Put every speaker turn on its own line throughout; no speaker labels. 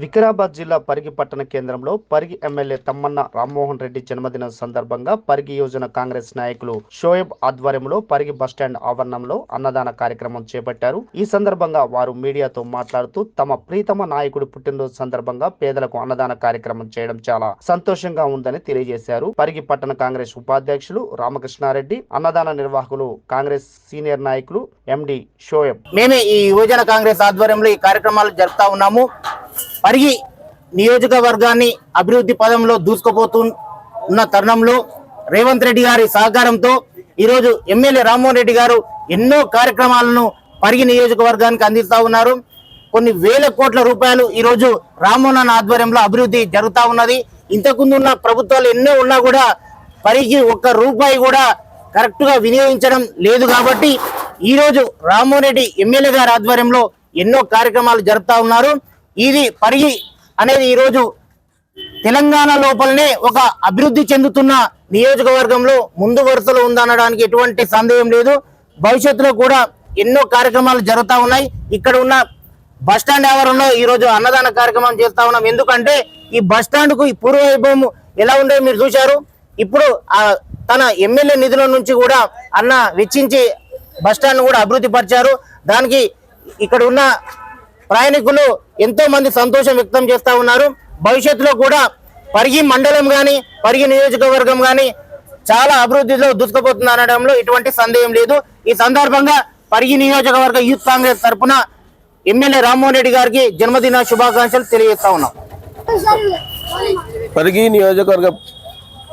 వికారాబాద్ జిల్లా పరిగి పట్టణ కేంద్రంలో పరిగి ఎమ్మెల్యే తమ్మన్న రామ్మోహన్ రెడ్డి జన్మదినం సందర్భంగా పరిగి యోజన కాంగ్రెస్ నాయకులు షోయబ్ ఆధ్వర్యంలో పరిగి బస్టాండ్ ఆవరణంలో అన్నదాన కార్యక్రమం చేపట్టారు. ఈ సందర్భంగా వారు మీడియాతో మాట్లాడుతూ తమ ప్రీతమ నాయకుడి పుట్టినరోజు సందర్భంగా పేదలకు అన్నదాన కార్యక్రమం చేయడం చాలా సంతోషంగా ఉందని తెలియజేశారు. పరిగి పట్టణ కాంగ్రెస్ ఉపాధ్యక్షులు రామకృష్ణారెడ్డి, అన్నదాన నిర్వాహకులు కాంగ్రెస్ సీనియర్ నాయకులు ఎండి షోయబ్.
మేమే ఈ యువజన కాంగ్రెస్ ఆధ్వర్యంలో ఈ కార్యక్రమాలు జరుపుతా ఉన్నాము. పరిగి నియోజకవర్గాన్ని అభివృద్ధి పదంలో దూసుకుపోతున్న తరుణంలో రేవంత్ రెడ్డి గారి సహకారంతో ఈరోజు ఎమ్మెల్యే రామ్మోహన్ రెడ్డి గారు ఎన్నో కార్యక్రమాలను పరిగి నియోజకవర్గానికి అందిస్తా ఉన్నారు. కొన్ని వేల కోట్ల రూపాయలు ఈరోజు రామ్మోహన్ ఆధ్వర్యంలో అభివృద్ధి జరుగుతూ ఉన్నది. ఇంతకుముందు ఉన్న ప్రభుత్వాలు ఎన్నో ఉన్నా కూడా పరిగి ఒక్క రూపాయి కూడా కరెక్ట్ గా వినియోగించడం లేదు. కాబట్టి ఈరోజు రామ్మోహన్ రెడ్డి ఎమ్మెల్యే గారి ఆధ్వర్యంలో ఎన్నో కార్యక్రమాలు జరుపుతా ఉన్నారు. ఇది పరిగి అనేది ఈరోజు తెలంగాణ లోపలనే ఒక అభివృద్ధి చెందుతున్న నియోజకవర్గంలో ముందు వరుసలో ఉందనడానికి ఎటువంటి సందేహం లేదు. భవిష్యత్తులో కూడా ఎన్నో కార్యక్రమాలు జరుగుతూ ఉన్నాయి. ఇక్కడ ఉన్న బస్టాండ్ ఆవరణలో ఈరోజు అన్నదాన కార్యక్రమం చేస్తా ఉన్నాం. ఎందుకంటే ఈ బస్టాండ్ కు పూర్వవైభవం ఎలా ఉండేది మీరు చూశారు. ఇప్పుడు తన ఎమ్మెల్యే నిధుల నుంచి కూడా అన్న వెచ్చించి బస్టాండ్ కూడా అభివృద్ధి పరిచారు. దానికి ఇక్కడ ఉన్న ప్రయాణికులు ఎంతో మంది సంతోషం వ్యక్తం చేస్తా ఉన్నారు. భవిష్యత్తులో కూడా పరిగి మండలం గాని పరిగి నియోజకవర్గం గాని చాలా అభివృద్ధిలో దూసుకుపోతుంది అనడంలో ఎటువంటి సందేహం లేదు. ఈ సందర్భంగా పరిగి నియోజకవర్గ యూత్ కాంగ్రెస్ తరఫున ఎమ్మెల్యే రామ్మోహన్ రెడ్డి గారికి జన్మదిన శుభాకాంక్షలు తెలియజేస్తా ఉన్నాం.
పరిగి నియోజకవర్గ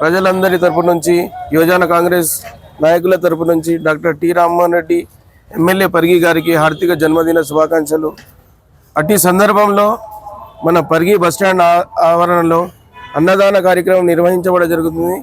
ప్రజలందరి తరపు నుంచి, యువజన కాంగ్రెస్ నాయకుల తరపు నుంచి doctor T Rammohan Reddy MLA Parigi గారికి హార్దిక జన్మదిన శుభాకాంక్షలు. అట్టి సందర్భంలో మన పరిగి బస్టాండ్ ఆవరణలో అన్నదాన కార్యక్రమం నిర్వహించబడ జరుగుతుంది.